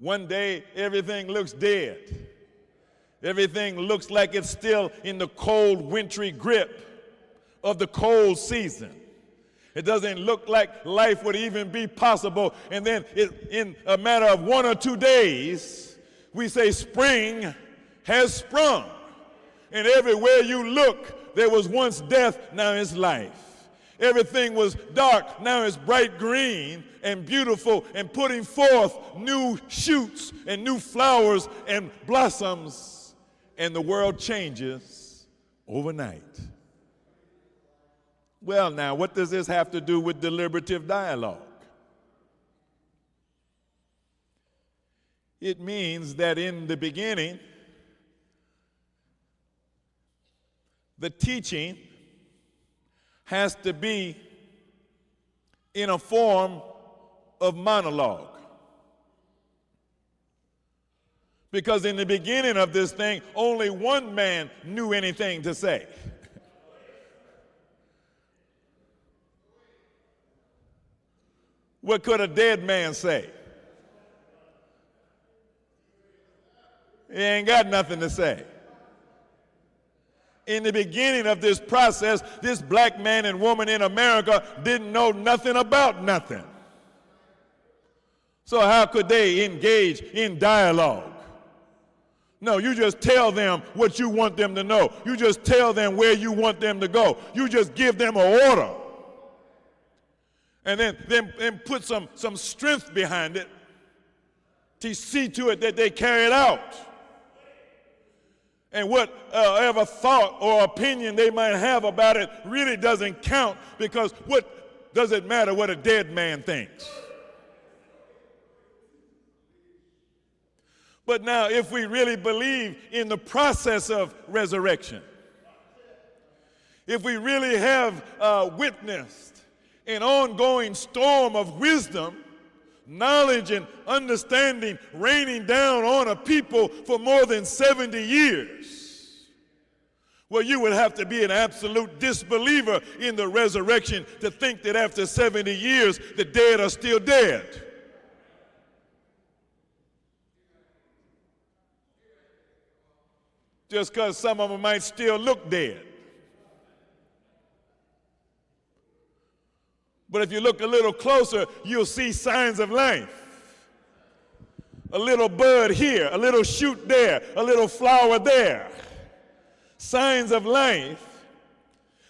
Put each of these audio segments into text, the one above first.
One day, everything looks dead. Everything looks like it's still in the cold, wintry grip of the cold season. It doesn't look like life would even be possible. And then in a matter of 1 or 2 days, we say spring has sprung. And everywhere you look, there was once death, now it's life. Everything was dark, now it's bright green and beautiful and putting forth new shoots and new flowers and blossoms, and the world changes overnight. Well, now, what does this have to do with deliberative dialogue? It means that in the beginning, the teaching has to be in a form of monologue. Because in the beginning of this thing, only one man knew anything to say. What could a dead man say? He ain't got nothing to say. In the beginning of this process, this black man and woman in America didn't know nothing about nothing. So how could they engage in dialogue? No, you just tell them what you want them to know. You just tell them where you want them to go. You just give them an order. And then put some strength behind it to see to it that they carry it out. And whatever thought or opinion they might have about it really doesn't count, because what does it matter what a dead man thinks? But now, if we really believe in the process of resurrection, if we really have witnessed an ongoing storm of wisdom, knowledge, and understanding raining down on a people for more than 70 years, well, you would have to be an absolute disbeliever in the resurrection to think that after 70 years, the dead are still dead. Just because some of them might still look dead. But if you look a little closer, you'll see signs of life. A little bud here, a little shoot there, a little flower there. Signs of life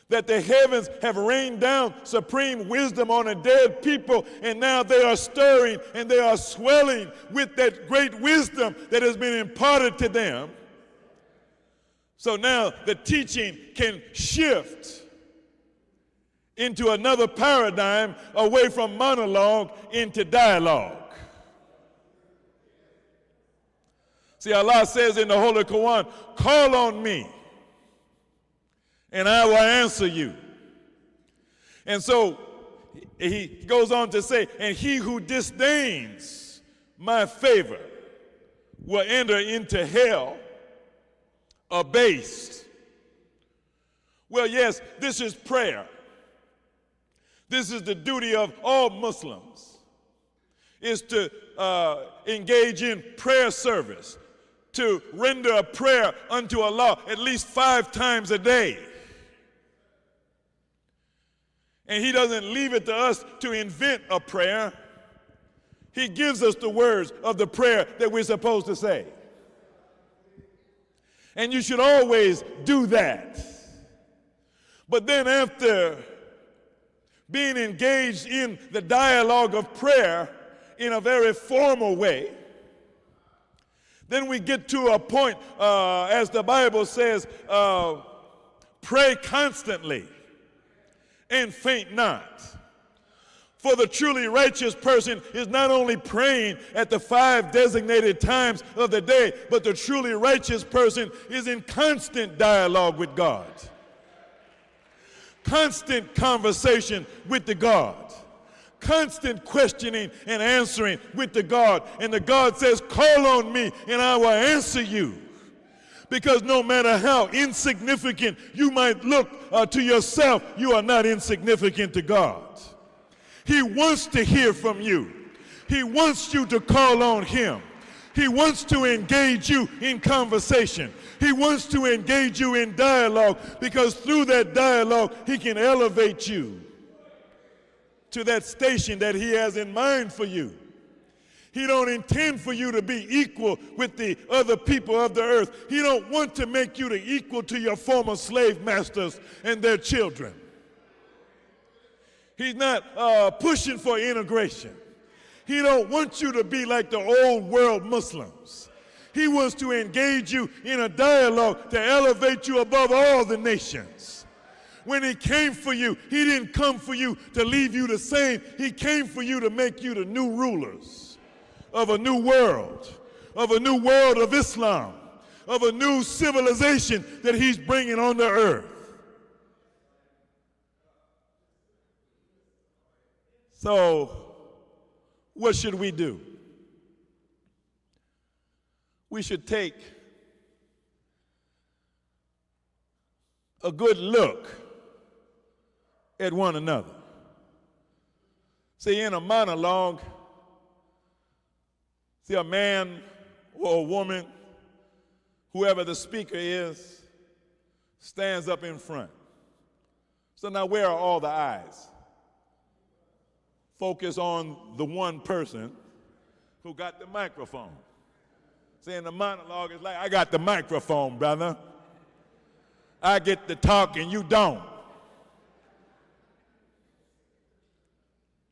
that the heavens have rained down supreme wisdom on a dead people, and now they are stirring and they are swelling with that great wisdom that has been imparted to them. So now the teaching can shift into another paradigm, away from monologue into dialogue. See, Allah says in the Holy Quran, call on me and I will answer you. And so he goes on to say, and he who disdains my favor will enter into hell abased. Well, yes, this is prayer. This is the duty of all Muslims, is to engage in prayer service, to render a prayer unto Allah at least 5 times a day. And he doesn't leave it to us to invent a prayer. He gives us the words of the prayer that we're supposed to say. And you should always do that. But then after being engaged in the dialogue of prayer in a very formal way, then we get to a point, as the Bible says, pray constantly and faint not. For the truly righteous person is not only praying at the 5 designated times of the day, but the truly righteous person is in constant dialogue with God. Constant conversation with the God. Constant questioning and answering with the God. And the God says, call on me and I will answer you. Because no matter how insignificant you might look to yourself, you are not insignificant to God. He wants to hear from you. He wants you to call on him. He wants to engage you in conversation. He wants to engage you in dialogue, because through that dialogue, he can elevate you to that station that he has in mind for you. He don't intend for you to be equal with the other people of the earth. He don't want to make you to equal to your former slave masters and their children. He's not pushing for integration. He don't want you to be like the old world Muslims. He wants to engage you in a dialogue to elevate you above all the nations. When he came for you, he didn't come for you to leave you the same. He came for you to make you the new rulers of a new world of Islam, of a new civilization that he's bringing on the earth. So, what should we do? We should take a good look at one another. See, in a monologue, see, a man or a woman, whoever the speaker is, stands up in front. So now where are all the eyes? Focus on the one person who got the microphone. See, in the monologue, it's like, I got the microphone, brother. I get to talk and you don't.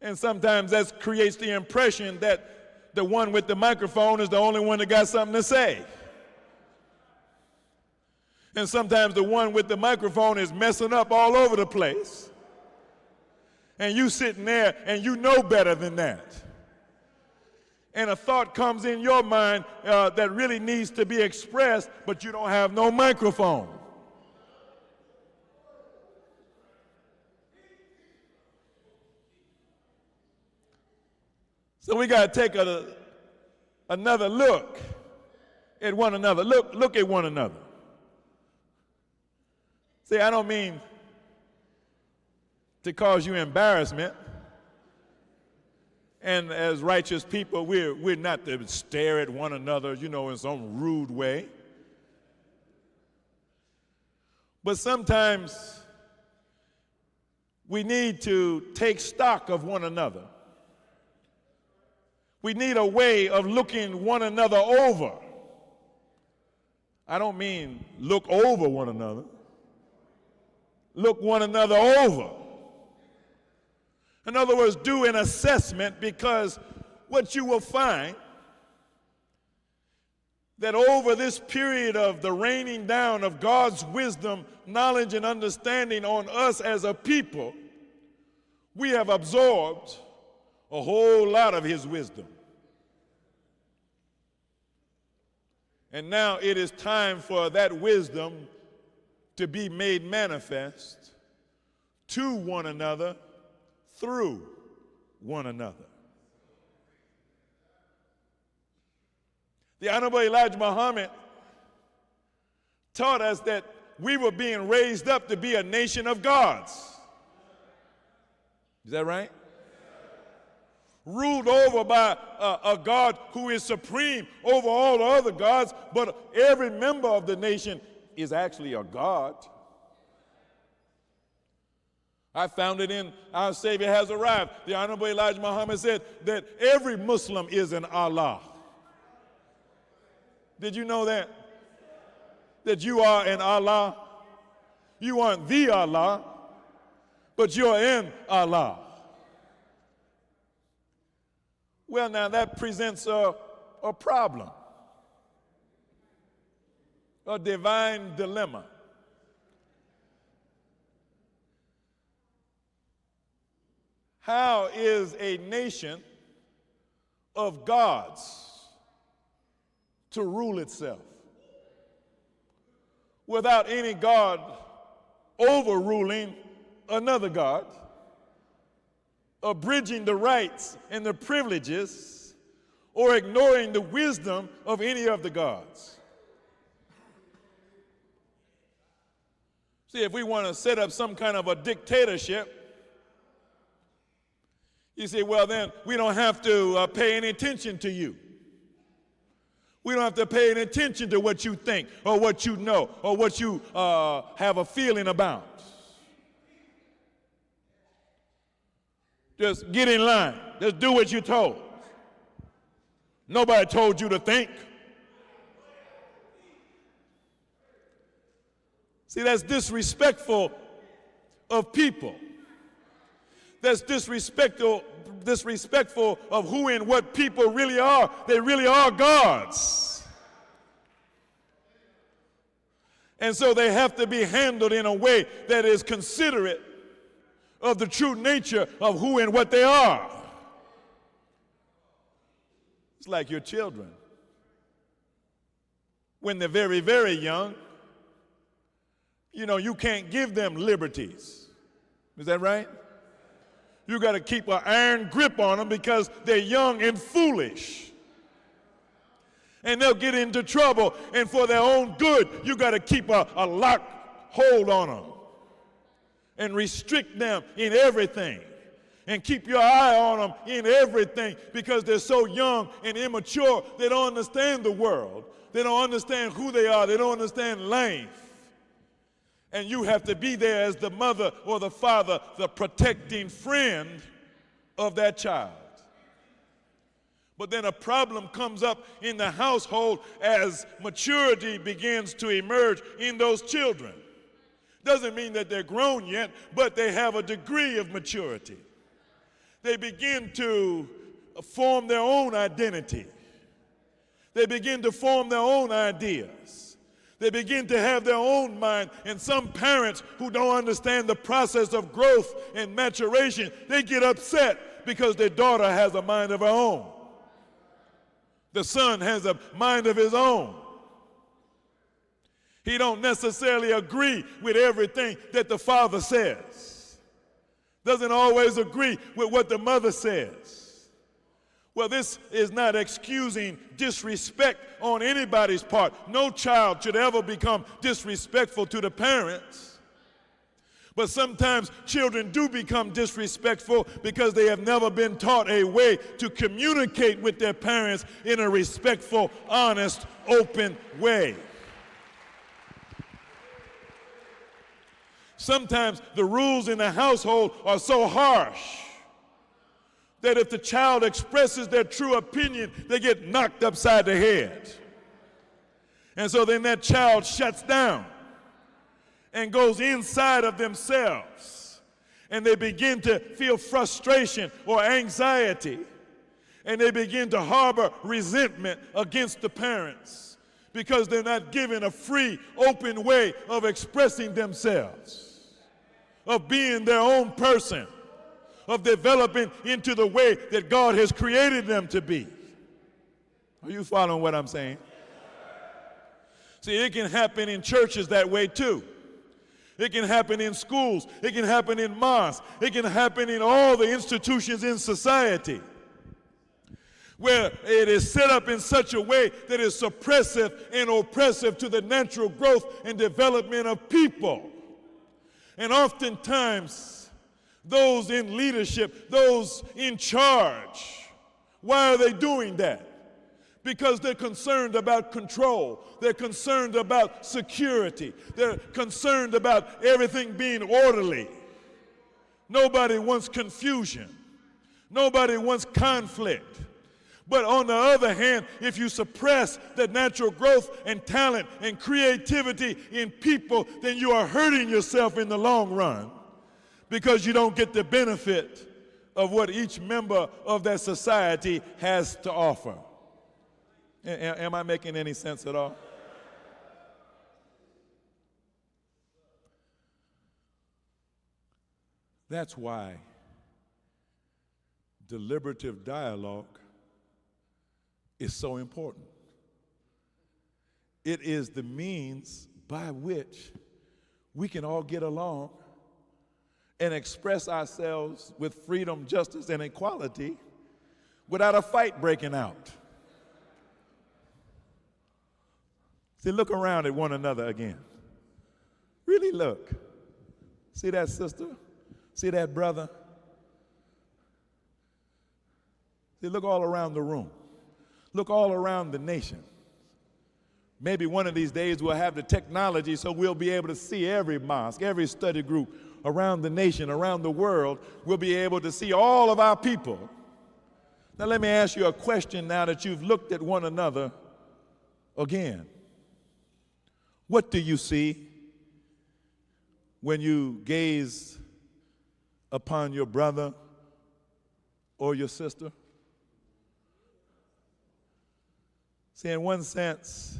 And sometimes that creates the impression that the one with the microphone is the only one that got something to say. And sometimes the one with the microphone is messing up all over the place. And you sitting there and you know better than that. And a thought comes in your mind that really needs to be expressed, but you don't have no microphone. So we got to take another look at one another. Look at one another. See, I don't mean to cause you embarrassment. And as righteous people, we're not to stare at one another, in some rude way. But sometimes we need to take stock of one another. We need a way of looking one another over. I don't mean look over one another. Look one another over. In other words, do an assessment, because what you will find that over this period of the raining down of God's wisdom, knowledge, and understanding on us as a people, we have absorbed a whole lot of his wisdom. And now it is time for that wisdom to be made manifest to one another through one another. The Honorable Elijah Muhammad taught us that we were being raised up to be a nation of gods. Is that right? Ruled over by a God who is supreme over all the other gods, but every member of the nation is actually a God. I found it in Our Savior Has Arrived. The Honorable Elijah Muhammad said that every Muslim is an Allah. Did you know that? That you are an Allah? You aren't the Allah, but you're in Allah. Well, now that presents a problem, a divine dilemma. How is a nation of gods to rule itself without any God overruling another God, abridging the rights and the privileges, or ignoring the wisdom of any of the gods? See, if we want to set up some kind of a dictatorship, you say, well, then we don't have to pay any attention to you. We don't have to pay any attention to what you think or what you know or what you have a feeling about. Just get in line. Just do what you're told. Nobody told you to think. See, that's disrespectful of people. That's disrespectful of who and what people really are. They really are gods. And so they have to be handled in a way that is considerate of the true nature of who and what they are. It's like your children. When they're very, very young, you can't give them liberties. Is that right? You got to keep an iron grip on them because they're young and foolish. And they'll get into trouble, and for their own good, you got to keep a lock hold on them and restrict them in everything and keep your eye on them in everything because they're so young and immature. They don't understand the world. They don't understand who they are. They don't understand life. And you have to be there as the mother or the father, the protecting friend of that child. But then a problem comes up in the household as maturity begins to emerge in those children. Doesn't mean that they're grown yet, but they have a degree of maturity. They begin to form their own identity. They begin to form their own ideas. They begin to have their own mind. And some parents who don't understand the process of growth and maturation, they get upset because their daughter has a mind of her own. The son has a mind of his own. He don't necessarily agree with everything that the father says. Doesn't always agree with what the mother says. Well, this is not excusing disrespect on anybody's part. No child should ever become disrespectful to the parents. But sometimes children do become disrespectful because they have never been taught a way to communicate with their parents in a respectful, honest, open way. Sometimes the rules in the household are so harsh that if the child expresses their true opinion, they get knocked upside the head. And so then that child shuts down and goes inside of themselves. And they begin to feel frustration or anxiety. And they begin to harbor resentment against the parents because they're not given a free, open way of expressing themselves, of being their own person, of developing into the way that God has created them to be. Are you following what I'm saying? See, it can happen in churches that way too. It can happen in schools. It can happen in mosques. It can happen in all the institutions in society where it is set up in such a way that is suppressive and oppressive to the natural growth and development of people. And oftentimes, those in leadership, those in charge, why are they doing that? Because they're concerned about control. They're concerned about security. They're concerned about everything being orderly. Nobody wants confusion. Nobody wants conflict. But on the other hand, if you suppress the natural growth and talent and creativity in people, then you are hurting yourself in the long run because you don't get the benefit of what each member of that society has to offer. Am I making any sense at all? That's why deliberative dialogue is so important. It is the means by which we can all get along and express ourselves with freedom, justice, and equality without a fight breaking out. See, look around at one another again. Really look. See that sister? See that brother? See, look all around the room. Look all around the nation. Maybe one of these days we'll have the technology so we'll be able to see every mosque, every study group around the nation, around the world. We'll be able to see all of our people. Now let me ask you a question now that you've looked at one another again. What do you see when you gaze upon your brother or your sister? See, in one sense,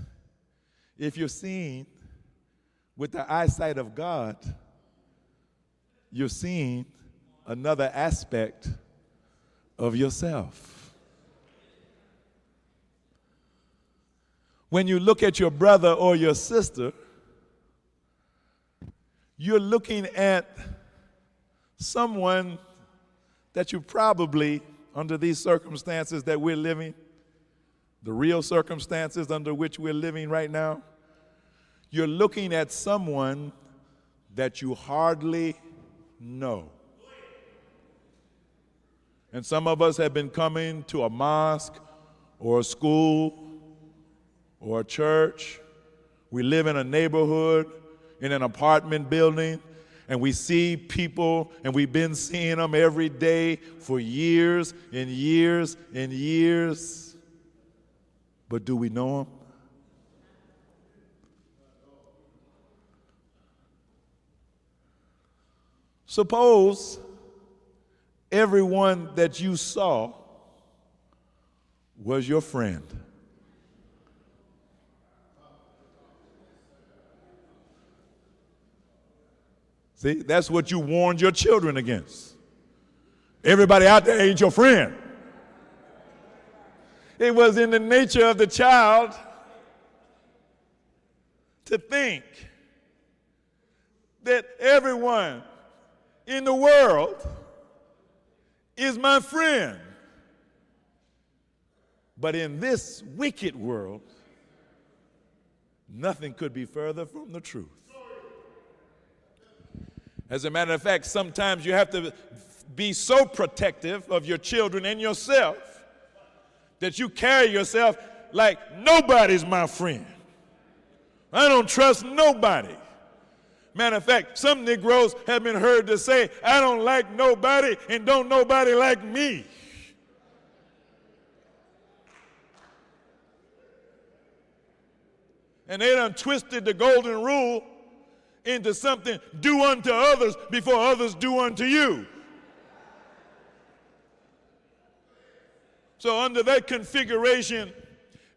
if you're seeing with the eyesight of God, you're seeing another aspect of yourself. When you look at your brother or your sister, you're looking at someone that you probably, under these circumstances that we're living, the real circumstances under which we're living right now, you're looking at someone that you hardly know. And some of us have been coming to a mosque or a school or a church. We live in a neighborhood, in an apartment building, and we see people, and we've been seeing them every day for years and years and years. But do we know them? Suppose everyone that you saw was your friend. See, that's what you warned your children against. Everybody out there ain't your friend. It was in the nature of the child to think that everyone in the world is my friend. But in this wicked world, nothing could be further from the truth. As a matter of fact, sometimes you have to be so protective of your children and yourself that you carry yourself like nobody's my friend. I don't trust nobody. Matter of fact, some Negroes have been heard to say, I don't like nobody and don't nobody like me. And they done twisted the golden rule into something, do unto others before others do unto you. So under that configuration,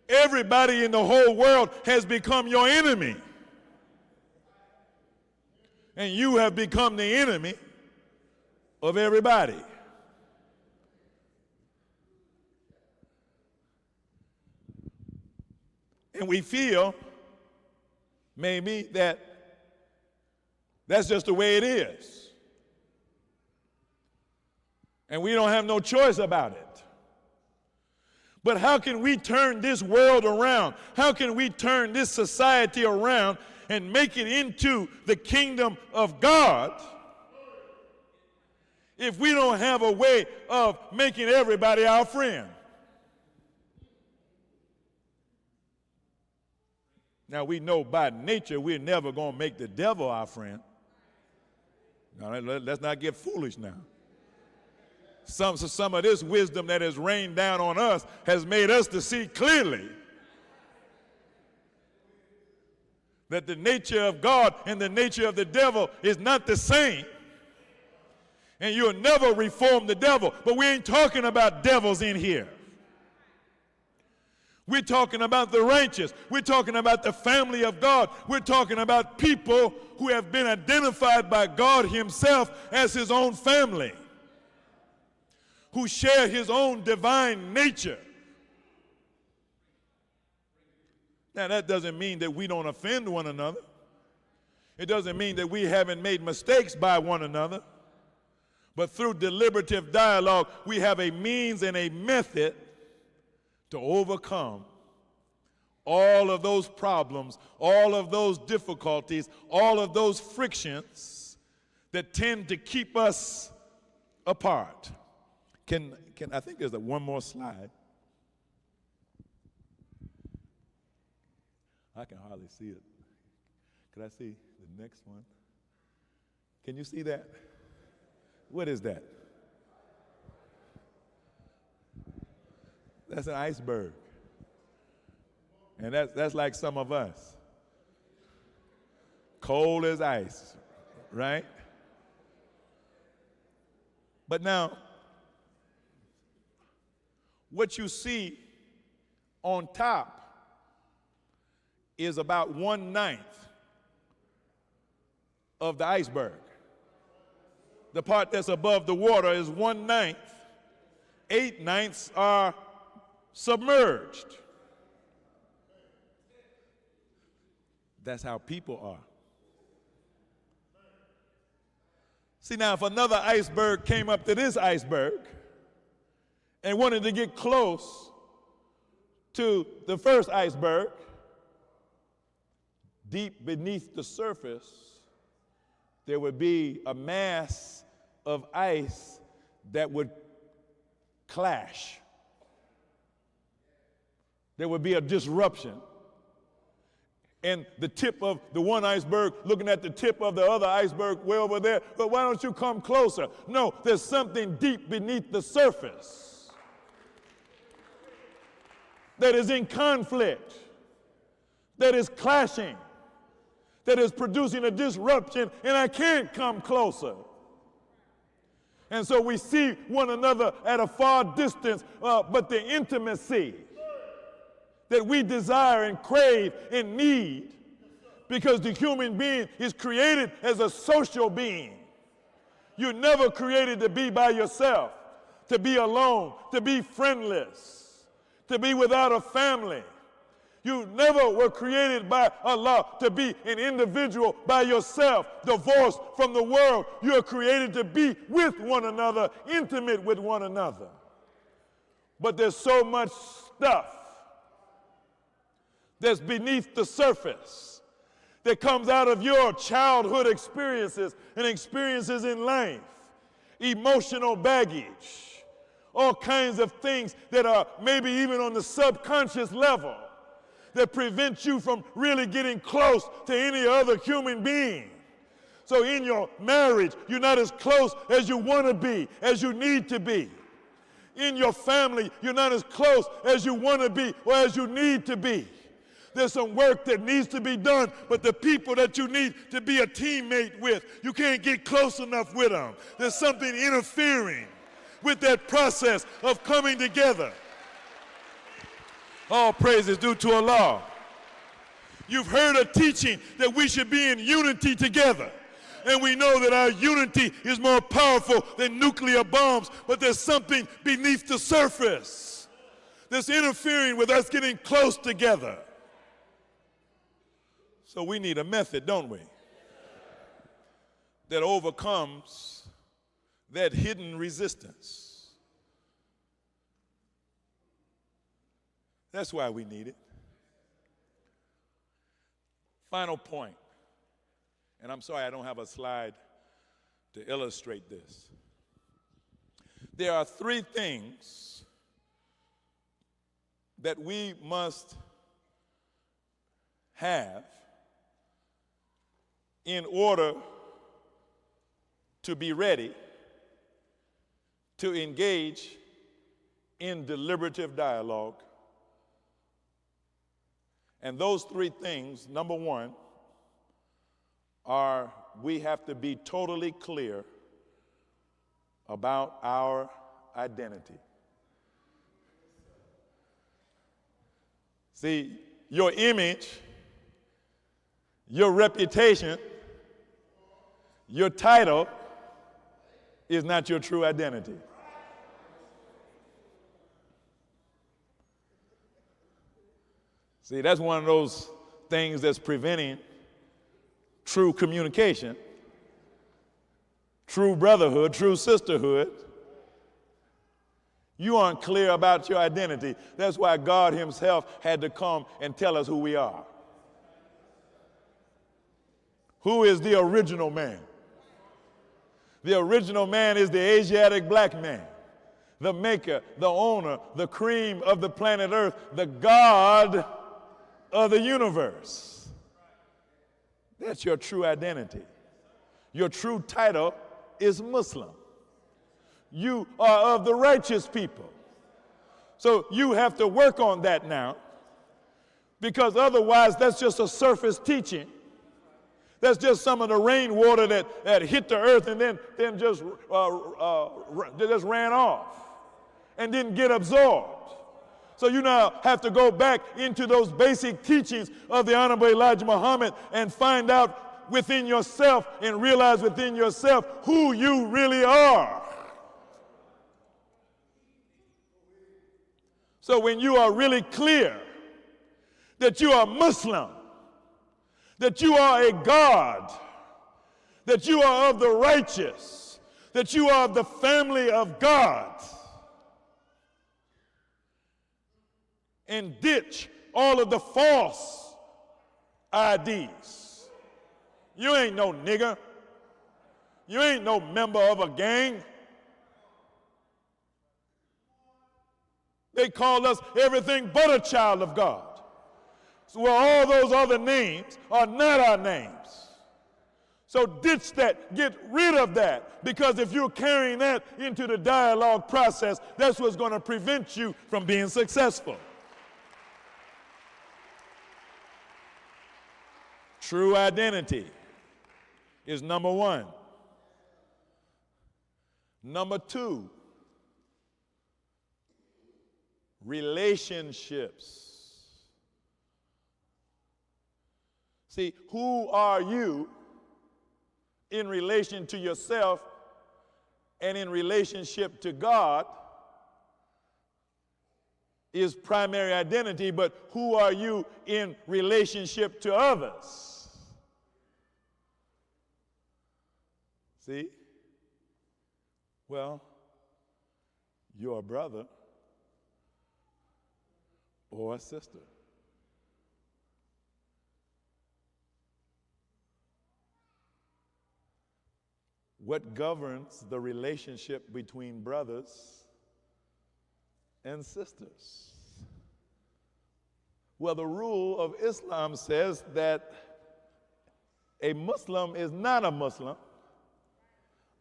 everybody in the whole world has become your enemy. And you have become the enemy of everybody. And we feel maybe that that's just the way it is. And we don't have no choice about it. But how can we turn this world around? How can we turn this society around and make it into the kingdom of God if we don't have a way of making everybody our friend? Now, we know by nature we're never going to make the devil our friend. Now, let's not get foolish now. Some of this wisdom that has rained down on us has made us to see clearly that the nature of God and the nature of the devil is not the same. And you'll never reform the devil. But we ain't talking about devils in here. We're talking about the righteous. We're talking about the family of God. We're talking about people who have been identified by God himself as his own family, who share his own divine nature. Now, that doesn't mean that we don't offend one another. It doesn't mean that we haven't made mistakes by one another. But through deliberative dialogue, we have a means and a method to overcome all of those problems, all of those difficulties, all of those frictions that tend to keep us apart. I think there's one more slide. I can hardly see it. Could I see the next one? Can you see that? What is that? That's an iceberg. And that's like some of us. Cold as ice, right? But now, what you see on top is about 1/9 of the iceberg. The part that's above the water is 1/9. 8/9 are submerged. That's how people are. See, now, if another iceberg came up to this iceberg and wanted to get close to the first iceberg, deep beneath the surface, there would be a mass of ice that would clash. There would be a disruption. And the tip of the one iceberg looking at the tip of the other iceberg way over there, but why don't you come closer? No, there's something deep beneath the surface that is in conflict, that is clashing, that is producing a disruption, and I can't come closer. And so we see one another at a far distance, but the intimacy that we desire and crave and need, because the human being is created as a social being. You're never created to be by yourself, to be alone, to be friendless, to be without a family. You never were created by Allah to be an individual by yourself, divorced from the world. You are created to be with one another, intimate with one another. But there's so much stuff that's beneath the surface that comes out of your childhood experiences and experiences in life, emotional baggage, all kinds of things that are maybe even on the subconscious level that prevent you from really getting close to any other human being. So in your marriage, you're not as close as you want to be, as you need to be. In your family, you're not as close as you want to be or as you need to be. There's some work that needs to be done, but the people that you need to be a teammate with, you can't get close enough with them. There's something interfering with that process of coming together. All praise is due to Allah. You've heard a teaching that we should be in unity together. And we know that our unity is more powerful than nuclear bombs, but there's something beneath the surface that's interfering with us getting close together. So we need a method, don't we, that overcomes that hidden resistance. That's why we need it. Final point, and I'm sorry I don't have a slide to illustrate this. There are 3 things that we must have in order to be ready to engage in deliberative dialogue. And those 3 things, number 1, are we have to be totally clear about our identity. See, your image, your reputation, your title is not your true identity. See, that's one of those things that's preventing true communication, true brotherhood, true sisterhood. You aren't clear about your identity. That's why God himself had to come and tell us who we are. Who is the original man? The original man is the Asiatic black man, the maker, the owner, the cream of the planet Earth, the God of the universe. That's your true identity. Your true title is Muslim. You are of the righteous people. So you have to work on that now, because otherwise that's just a surface teaching. That's just some of the rainwater that hit the earth and then just ran off and didn't get absorbed. So you now have to go back into those basic teachings of the Honorable Elijah Muhammad and find out within yourself and realize within yourself who you really are. So when you are really clear that you are Muslim, that you are a God, that you are of the righteous, that you are of the family of God, and ditch all of the false IDs. You ain't no nigger. You ain't no member of a gang. They call us everything but a child of God. So well, all those other names are not our names. So ditch that, get rid of that, because if you're carrying that into the dialogue process, that's what's going to prevent you from being successful. True identity is number one. Number two, relationships. See, who are you in relation to yourself and in relationship to God is primary identity, but who are you in relationship to others? See? Well, you're a brother or a sister. What governs the relationship between brothers and sisters? Well, the rule of Islam says that a Muslim is not a Muslim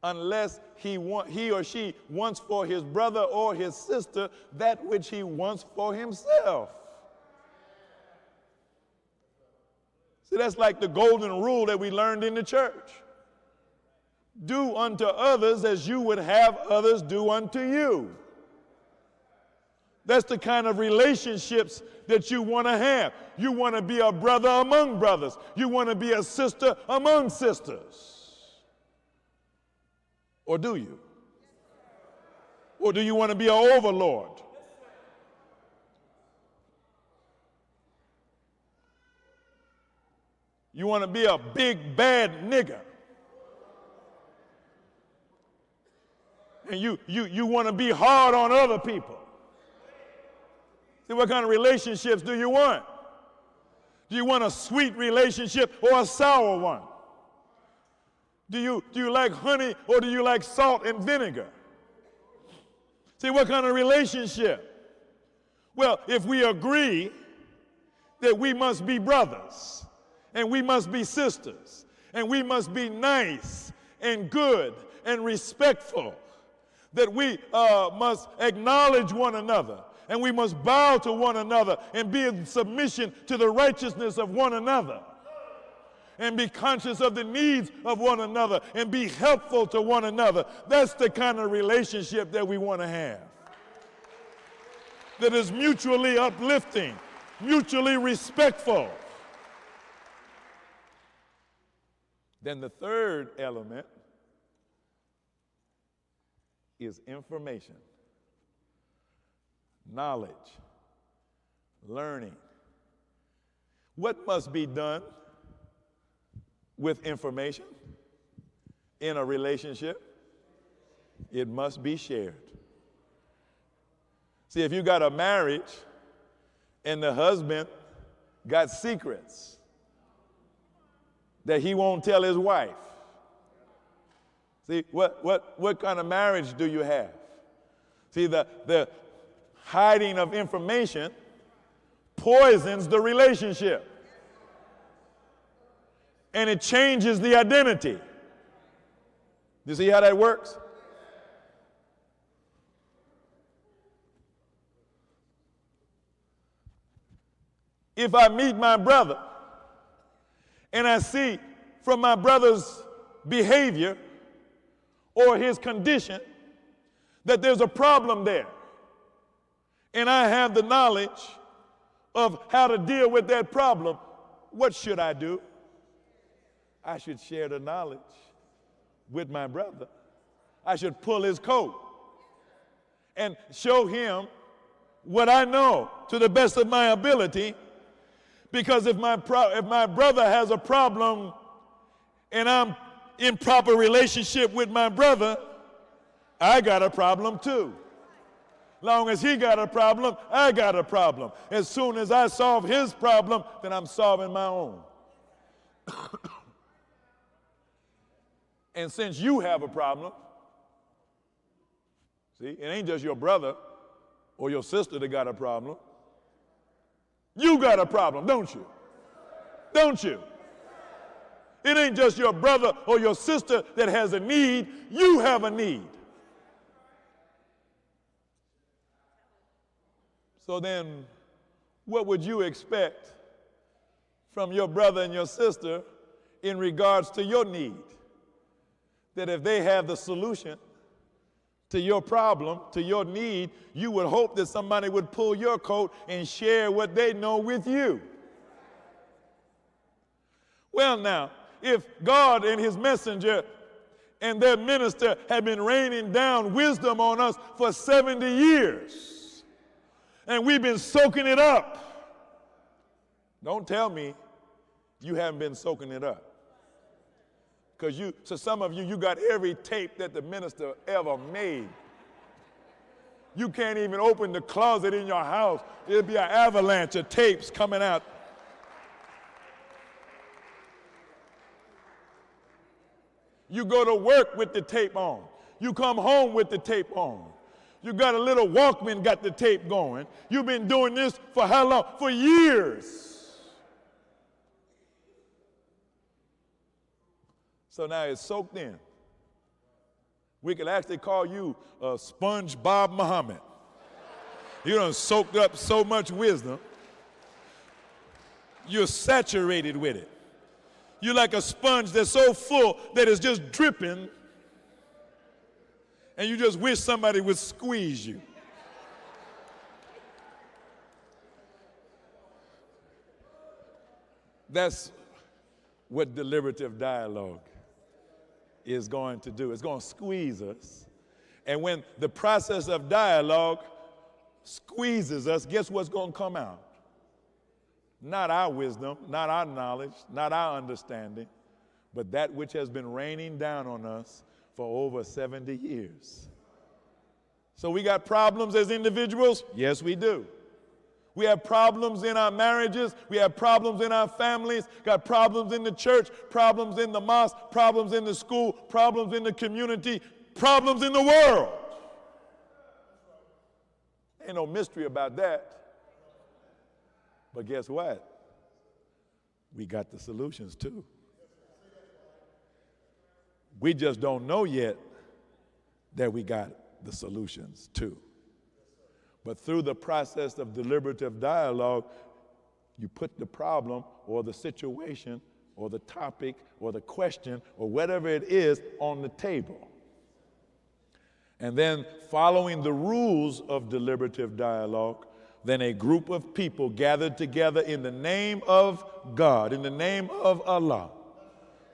unless he or she wants for his brother or his sister that which he wants for himself. See, that's like the golden rule that we learned in the church. Do unto others as you would have others do unto you. That's the kind of relationships that you want to have. You want to be a brother among brothers. You want to be a sister among sisters. Or do you? Or do you want to be an overlord? You want to be a big bad nigger. And you want to be hard on other people. See, what kind of relationships do you want? Do you want a sweet relationship or a sour one? Do you like honey or do you like salt and vinegar? See, what kind of relationship? Well, if we agree that we must be brothers and we must be sisters and we must be nice and good and respectful, that we must acknowledge one another, and we must bow to one another and be in submission to the righteousness of one another, and be conscious of the needs of one another, and be helpful to one another. That's the kind of relationship that we want to have, that is mutually uplifting, mutually respectful. Then the third element is information, knowledge, learning. What must be done with information in a relationship? It must be shared. See, if you got a marriage and the husband got secrets that he won't tell his wife, see, what kind of marriage do you have? See, the hiding of information poisons the relationship. And it changes the identity. You see how that works? If I meet my brother and I see from my brother's behavior or his condition that there's a problem there, and I have the knowledge of how to deal with that problem, what should I do? I should share the knowledge with my brother. I should pull his coat and show him what I know to the best of my ability, because if my brother has a problem and I'm in proper relationship with my brother, I got a problem too. Long as he got a problem, I got a problem. As soon as I solve his problem, then I'm solving my own. And since you have a problem, see, it ain't just your brother or your sister that got a problem. You got a problem, don't you? Don't you? It ain't just your brother or your sister that has a need. You have a need. So then, what would you expect from your brother and your sister in regards to your need? That if they have the solution to your problem, to your need, you would hope that somebody would pull your coat and share what they know with you. Well now, if God and his messenger and their minister have been raining down wisdom on us for 70 years, and we've been soaking it up, don't tell me you haven't been soaking it up. Because so some of you got every tape that the minister ever made. You can't even open the closet in your house. It'll be an avalanche of tapes coming out. You go to work with the tape on. You come home with the tape on. You got a little Walkman, got the tape going. You've been doing this for how long? For years. So now it's soaked in. We could actually call you SpongeBob Muhammad. You done soaked up so much wisdom. You're saturated with it. You're like a sponge that's so full that it's just dripping, and you just wish somebody would squeeze you. That's what deliberative dialogue is going to do. It's going to squeeze us. And when the process of dialogue squeezes us, guess what's going to come out? Not our wisdom, not our knowledge, not our understanding, but that which has been raining down on us for over 70 years. So we got problems as individuals? Yes, we do. We have problems in our marriages. We have problems in our families. Got problems in the church, problems in the mosque, problems in the school, problems in the community, problems in the world. Ain't no mystery about that. But guess what? We got the solutions too. We just don't know yet that we got the solutions too. But through the process of deliberative dialogue, you put the problem or the situation or the topic or the question or whatever it is on the table. And then following the rules of deliberative dialogue, then a group of people gathered together in the name of God, in the name of Allah.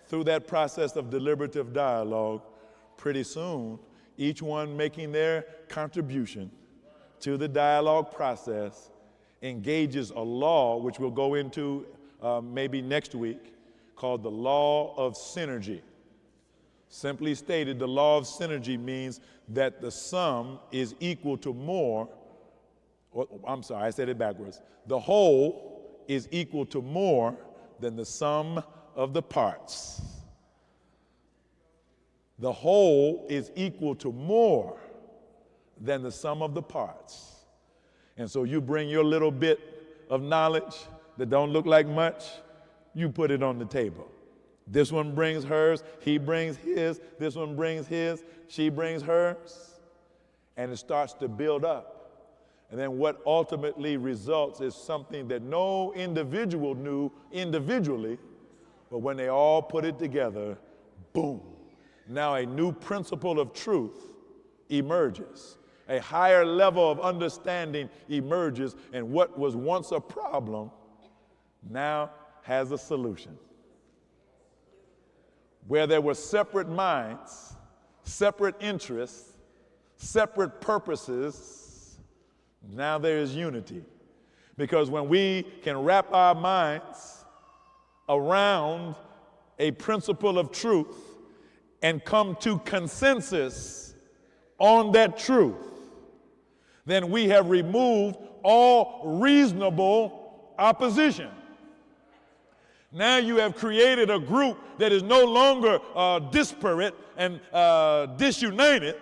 Through that process of deliberative dialogue, pretty soon, each one making their contribution to the dialogue process engages a law, which we'll go into maybe next week, called the law of synergy. Simply stated, the law of synergy means that the sum is equal to more, I'm sorry, I said it backwards. The whole is equal to more than the sum of the parts. The whole is equal to more than the sum of the parts. And so you bring your little bit of knowledge that don't look like much, you put it on the table. This one brings hers, he brings his, this one brings his, she brings hers, and it starts to build up. And then what ultimately results is something that no individual knew individually, but when they all put it together, boom, now a new principle of truth emerges. A higher level of understanding emerges, and what was once a problem now has a solution. Where there were separate minds, separate interests, separate purposes, now there is unity. Because when we can wrap our minds around a principle of truth and come to consensus on that truth, then we have removed all reasonable opposition. Now you have created a group that is no longer disparate and disunited.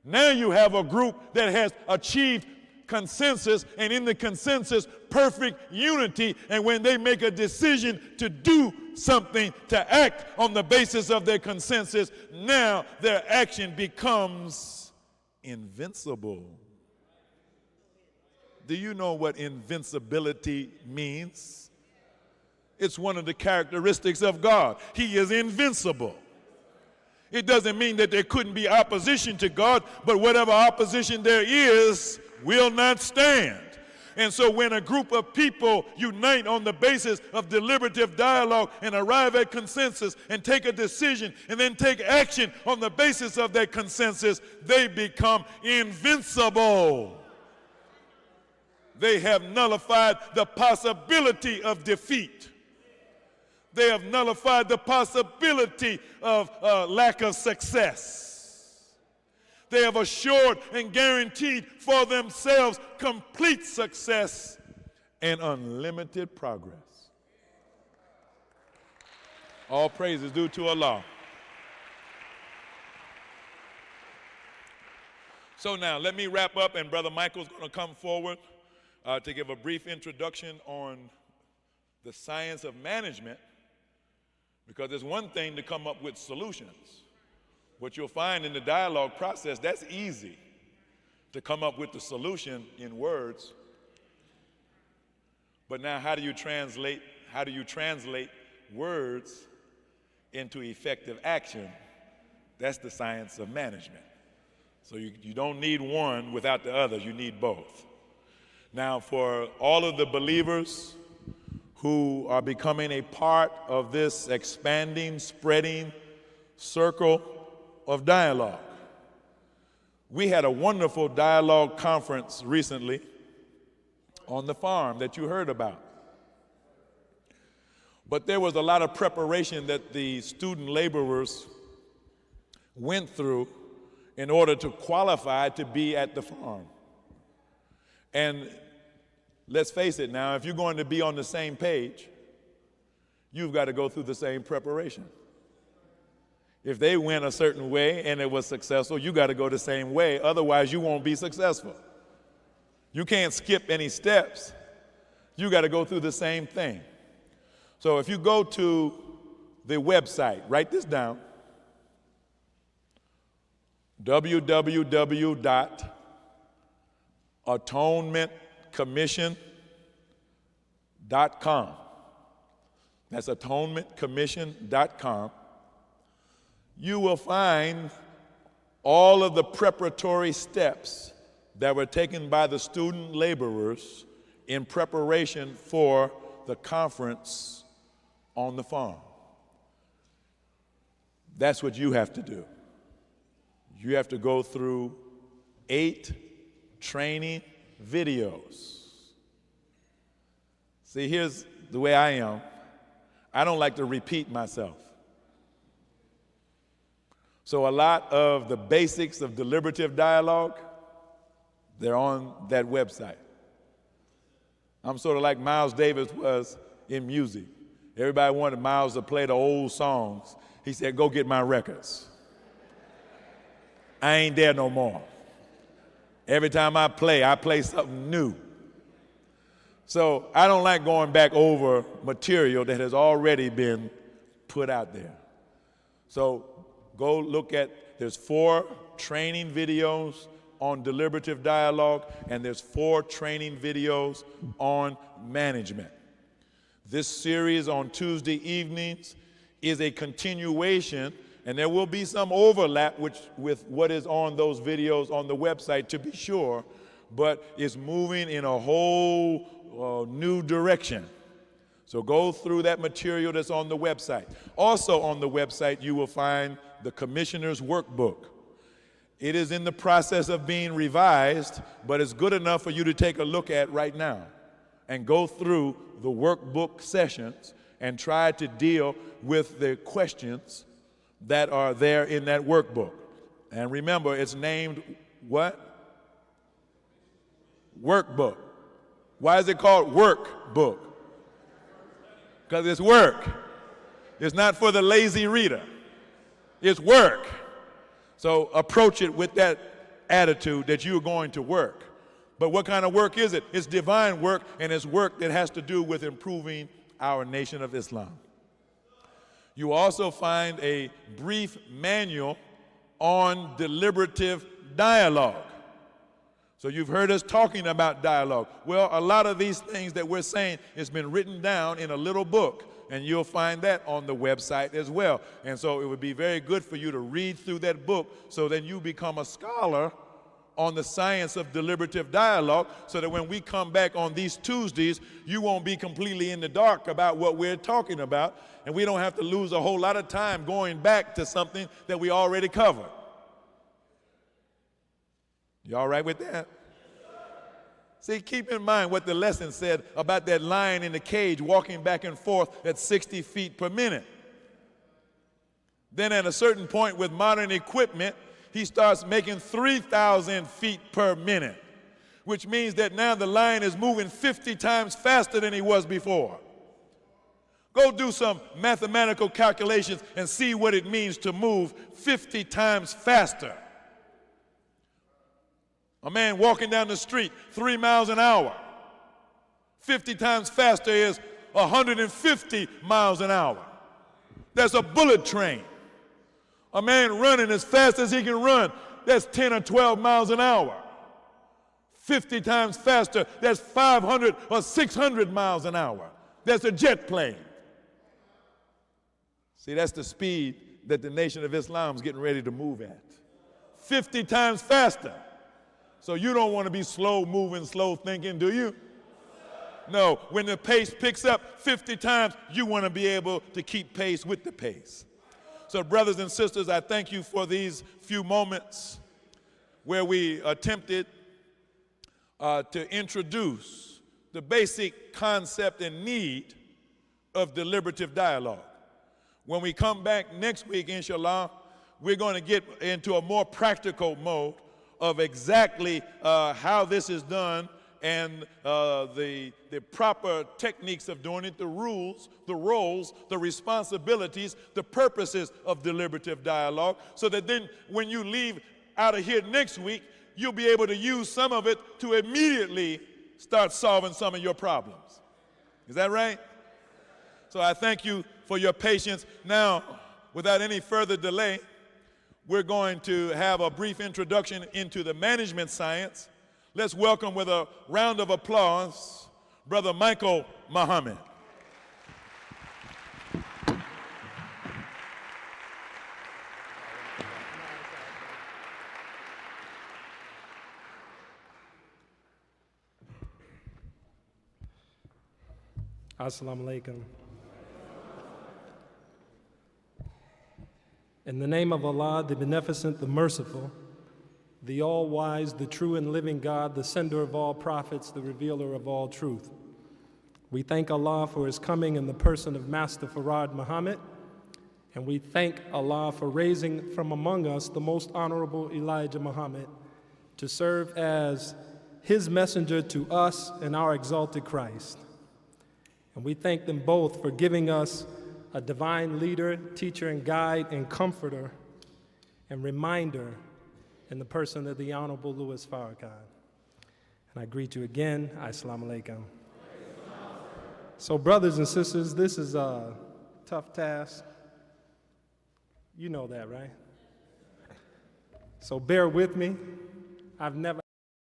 Now you have a group that has achieved consensus, and in the consensus, perfect unity. And when they make a decision to do something, to act on the basis of their consensus, now their action becomes invincible. Do you know what invincibility means? It's one of the characteristics of God. He is invincible. It doesn't mean that there couldn't be opposition to God, but whatever opposition there is will not stand. And so when a group of people unite on the basis of deliberative dialogue and arrive at consensus and take a decision and then take action on the basis of that consensus, they become invincible. They have nullified the possibility of defeat. They have nullified the possibility of lack of success. They have assured and guaranteed for themselves complete success and unlimited progress. All praise is due to Allah. So now, let me wrap up, and Brother Michael's going to come forward to give a brief introduction on the science of management, because it's one thing to come up with solutions. What you'll find in the dialogue process, that's easy, to come up with the solution in words. But now how do you translate words into effective action? That's the science of management. So you don't need one without the other, you need both. Now, for all of the believers who are becoming a part of this expanding, spreading circle of dialogue, we had a wonderful dialogue conference recently on the farm that you heard about. But there was a lot of preparation that the student laborers went through in order to qualify to be at the farm. And let's face it now, if you're going to be on the same page, you've got to go through the same preparation. If they went a certain way and it was successful, you got to go the same way, otherwise you won't be successful. You can't skip any steps. You got to go through the same thing. So if you go to the website, write this down, www.atonementcommission.com. That's atonementcommission.com. You will find all of the preparatory steps that were taken by the student laborers in preparation for the conference on the farm. That's what you have to do. You have to go through 8 training videos. See, here's the way I am. I don't like to repeat myself. So a lot of the basics of deliberative dialogue, they're on that website. I'm sort of like Miles Davis was in music. Everybody wanted Miles to play the old songs. He said, go get my records. I ain't there no more. Every time I play something new. So I don't like going back over material that has already been put out there. So go look at, there's 4 training videos on deliberative dialogue, and there's 4 training videos on management. This series on Tuesday evenings is a continuation, and there will be some overlap with what is on those videos on the website, to be sure, but it's moving in a whole new direction. So go through that material that's on the website. Also on the website, you will find the Commissioner's Workbook. It is in the process of being revised, but it's good enough for you to take a look at right now and go through the workbook sessions and try to deal with the questions that are there in that workbook. And remember, it's named what? Workbook. Why is it called workbook? Because it's work. It's not for the lazy reader. It's work. So approach it with that attitude that you're going to work. But what kind of work is it? It's divine work, and it's work that has to do with improving our Nation of Islam. You also find a brief manual on deliberative dialogue. So you've heard us talking about dialogue. Well, a lot of these things that we're saying has been written down in a little book, and you'll find that on the website as well. And so it would be very good for you to read through that book so that you become a scholar on the science of deliberative dialogue, so that when we come back on these Tuesdays, you won't be completely in the dark about what we're talking about, and we don't have to lose a whole lot of time going back to something that we already covered. You all right with that? See, keep in mind what the lesson said about that lion in the cage walking back and forth at 60 feet per minute. Then at a certain point with modern equipment, he starts making 3,000 feet per minute, which means that now the lion is moving 50 times faster than he was before. Go do some mathematical calculations and see what it means to move 50 times faster. A man walking down the street 3 miles an hour. 50 times faster is 150 miles an hour. That's a bullet train. A man running as fast as he can run, that's 10 or 12 miles an hour. 50 times faster, that's 500 or 600 miles an hour. That's a jet plane. See, that's the speed that the Nation of Islam is getting ready to move at. 50 times faster. So you don't want to be slow moving, slow thinking, do you? No, when the pace picks up 50 times, you want to be able to keep pace with the pace. So brothers and sisters, I thank you for these few moments where we attempted to introduce the basic concept and need of deliberative dialogue. When we come back next week, inshallah, we're going to get into a more practical mode of exactly how this is done and the proper techniques of doing it, the rules, the roles, the responsibilities, the purposes of deliberative dialogue, so that then when you leave out of here next week, you'll be able to use some of it to immediately start solving some of your problems. Is that right? So I thank you for your patience. Now, without any further delay, we're going to have a brief introduction into the management science. Let's welcome with a round of applause, Brother Michael Muhammad. Assalamu alaikum. In the name of Allah, the Beneficent, the Merciful, the All-Wise, the True and Living God, the Sender of all prophets, the Revealer of all truth. We thank Allah for His coming in the person of Master Farad Muhammad, and we thank Allah for raising from among us the most honorable Elijah Muhammad to serve as His messenger to us and our exalted Christ. And we thank them both for giving us a divine leader, teacher, and guide, and comforter, and reminder in the person of the Honorable Louis Farrakhan. And I greet you again. Assalamu alaikum. So brothers and sisters, this is a tough task. You know that, right? So bear with me. I've never